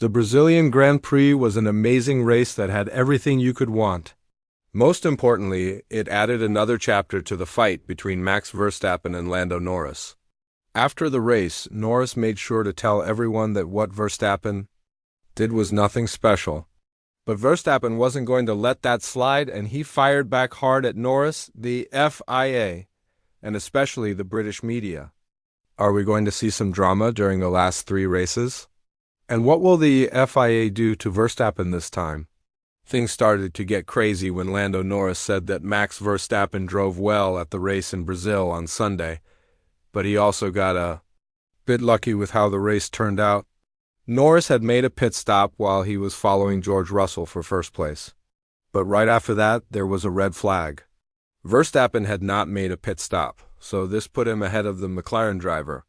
The Brazilian Grand Prix was an amazing race that had everything you could want. Most importantly, it added another chapter to the fight between Max Verstappen and Lando Norris. After the race, Norris made sure to tell everyone that what Verstappen did was nothing special. But Verstappen wasn't going to let that slide, and he fired back hard at Norris, the FIA, and especially the British media. Are we going to see some drama during the last 3 races? And what will the FIA do to Verstappen this time? Things started to get crazy when Lando Norris said that Max Verstappen drove well at the race in Brazil on Sunday, but he also got a bit lucky with how the race turned out. Norris had made a pit stop while he was following George Russell for first place. But right after that, there was a red flag. Verstappen had not made a pit stop, so this put him ahead of the McLaren driver.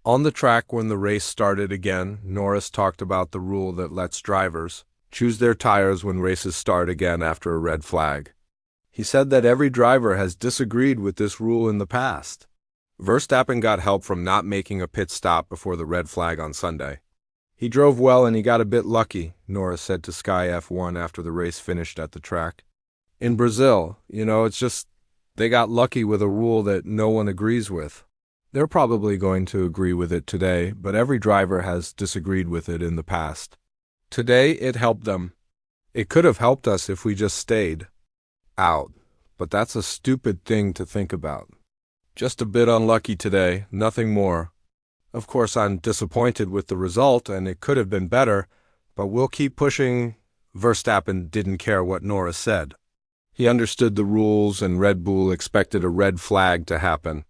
On the track when the race started again, Norris talked about the rule that lets drivers choose their tires when races start again after a red flag. He said that every driver has disagreed with this rule in the past. Verstappen got help from not making a pit stop before the red flag on Sunday. He drove well and he got a bit lucky, Norris said to Sky F1 after the race finished at the track. In Brazil, it's just they got lucky with a rule that no one agrees with. They're probably going to agree with it today, but every driver has disagreed with it in the past. Today, it helped them. It could have helped us if we just stayed out, but that's a stupid thing to think about. Just a bit unlucky today, nothing more. Of course, I'm disappointed with the result, and it could have been better, but we'll keep pushing. Verstappen didn't care what Norris said. He understood the rules, and Red Bull expected a red flag to happen.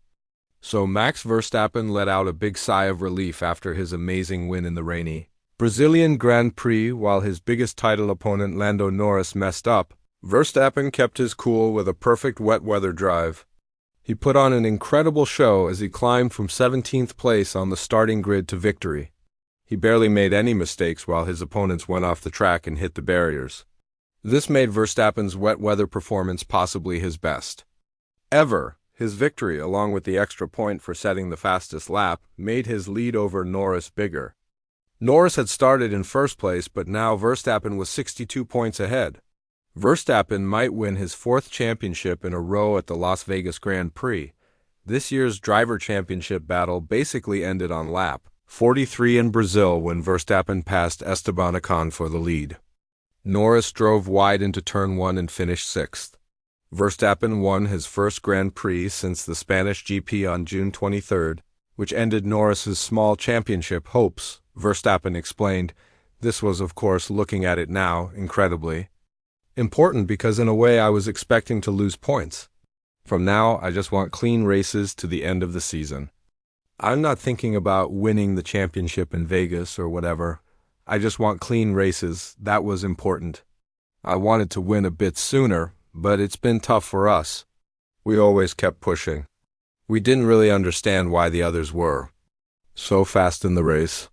So Max Verstappen let out a big sigh of relief after his amazing win in the rainy Brazilian Grand Prix. While his biggest title opponent Lando Norris messed up, Verstappen kept his cool with a perfect wet weather drive. He put on an incredible show as he climbed from 17th place on the starting grid to victory. He barely made any mistakes while his opponents went off the track and hit the barriers. This made Verstappen's wet weather performance possibly his best ever. His victory, along with the extra point for setting the fastest lap, made his lead over Norris bigger. Norris had started in first place, but now Verstappen was 62 points ahead. Verstappen might win his 4th championship in a row at the Las Vegas Grand Prix. This year's driver championship battle basically ended on lap 43 in Brazil when Verstappen passed Esteban Ocon for the lead. Norris drove wide into turn 1 and finished 6th. Verstappen won his first Grand Prix since the Spanish GP on June 23rd, which ended Norris's small championship hopes. Verstappen explained, "This was, of course, looking at it now, incredibly important because in a way I was expecting to lose points. From now, I just want clean races to the end of the season. I'm not thinking about winning the championship in Vegas or whatever. I just want clean races. That was important. I wanted to win a bit sooner, but it's been tough for us. We always kept pushing. We didn't really understand why the others were so fast in the race.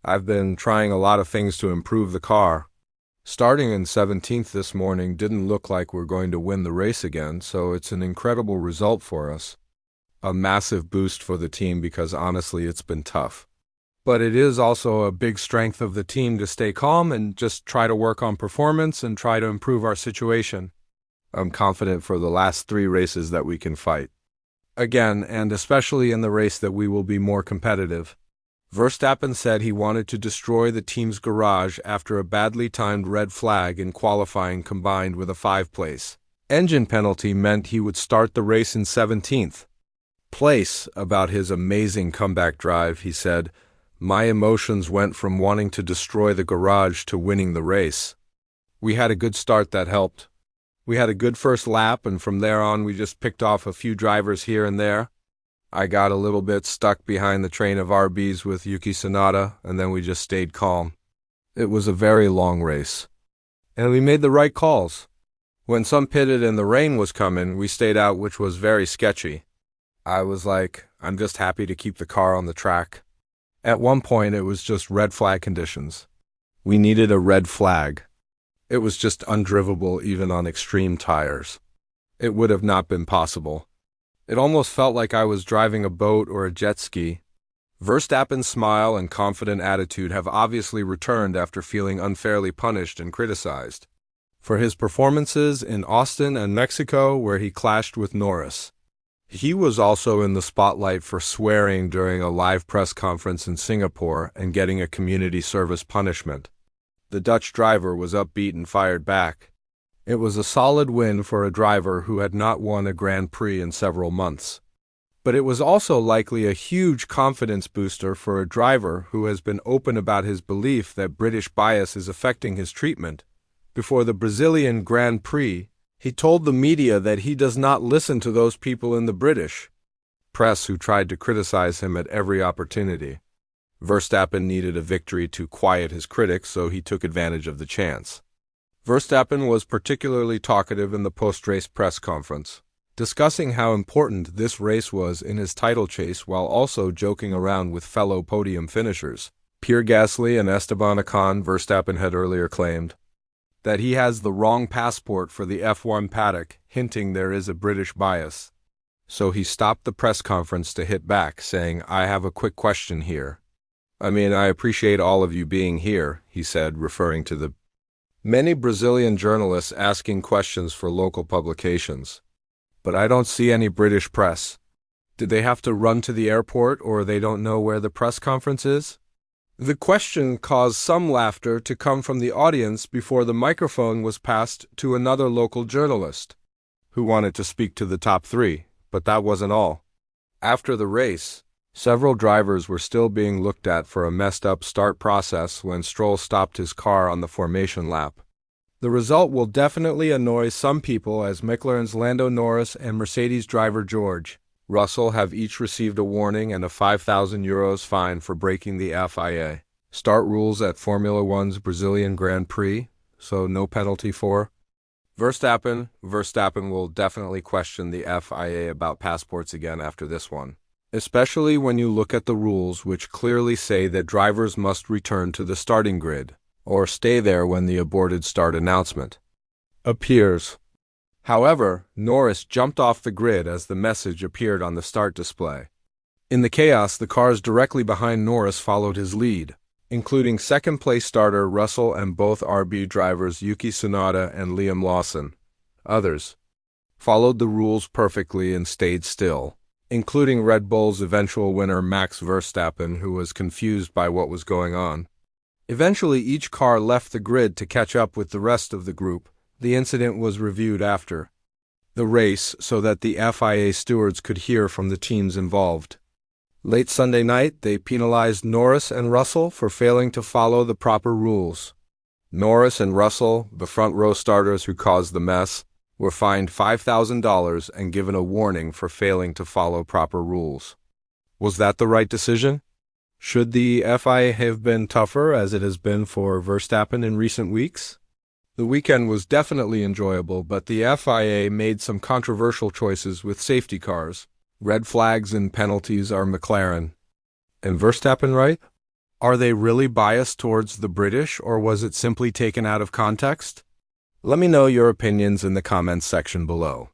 I've been trying a lot of things to improve the car. Starting in 17th this morning didn't look like we're going to win the race again, so it's an incredible result for us. A massive boost for the team because honestly it's been tough. But it is also a big strength of the team to stay calm and just try to work on performance and try to improve our situation. I'm confident for the last 3 races that we can fight again, and especially in the race that we will be more competitive." Verstappen said he wanted to destroy the team's garage after a badly timed red flag in qualifying combined with a 5-place engine penalty meant he would start the race in 17th place. About his amazing comeback drive, he said, "My emotions went from wanting to destroy the garage to winning the race. We had a good start that helped. We had a good first lap, and from there on we just picked off a few drivers here and there. I got a little bit stuck behind the train of RBs with Yuki Tsunoda, and then we just stayed calm. It was a very long race. And we made the right calls. When some pitted and the rain was coming, we stayed out, which was very sketchy. I was like, I'm just happy to keep the car on the track. At one point, it was just red flag conditions. We needed a red flag. It was just undrivable even on extreme tires. It would have not been possible. It almost felt like I was driving a boat or a jet ski." Verstappen's smile and confident attitude have obviously returned after feeling unfairly punished and criticized for his performances in Austin and Mexico, where he clashed with Norris. He was also in the spotlight for swearing during a live press conference in Singapore and getting a community service punishment. The Dutch driver was upbeat and fired back. It was a solid win for a driver who had not won a Grand Prix in several months. But it was also likely a huge confidence booster for a driver who has been open about his belief that British bias is affecting his treatment. Before the Brazilian Grand Prix, he told the media that he does not listen to those people in the British press who tried to criticize him at every opportunity. Verstappen needed a victory to quiet his critics, so he took advantage of the chance. Verstappen was particularly talkative in the post-race press conference, discussing how important this race was in his title chase while also joking around with fellow podium finishers Pierre Gasly and Esteban Ocon. Verstappen had earlier claimed that he has the wrong passport for the F1 paddock, hinting there is a British bias. So he stopped the press conference to hit back, saying, "I have a quick question here. I appreciate all of you being here," he said, referring to the many Brazilian journalists asking questions for local publications. "But I don't see any British press. Did they have to run to the airport, or they don't know where the press conference is?" The question caused some laughter to come from the audience before the microphone was passed to another local journalist, who wanted to speak to the top three, but that wasn't all. After the race, several drivers were still being looked at for a messed-up start process when Stroll stopped his car on the formation lap. The result will definitely annoy some people, as McLaren's Lando Norris and Mercedes driver George Russell have each received a warning and a €5,000 fine for breaking the FIA start rules at Formula One's Brazilian Grand Prix, so no penalty for Verstappen. Verstappen will definitely question the FIA about passports again after this one, especially when you look at the rules, which clearly say that drivers must return to the starting grid or stay there when the aborted start announcement appears. However, Norris jumped off the grid as the message appeared on the start display. In the chaos, the cars directly behind Norris followed his lead, including second-place starter Russell and both RB drivers Yuki Tsunoda and Liam Lawson. Others followed the rules perfectly and stayed still, including Red Bull's eventual winner Max Verstappen, who was confused by what was going on. Eventually, each car left the grid to catch up with the rest of the group. The incident was reviewed after the race so that the FIA stewards could hear from the teams involved. Late Sunday night, they penalized Norris and Russell for failing to follow the proper rules. Norris and Russell, the front-row starters who caused the mess, were fined $5,000 and given a warning for failing to follow proper rules. Was that the right decision? Should the FIA have been tougher, as it has been for Verstappen in recent weeks? The weekend was definitely enjoyable, but the FIA made some controversial choices with safety cars. Red flags and penalties are McLaren. And Verstappen right? Are they really biased towards the British, or was it simply taken out of context? Let me know your opinions in the comments section below.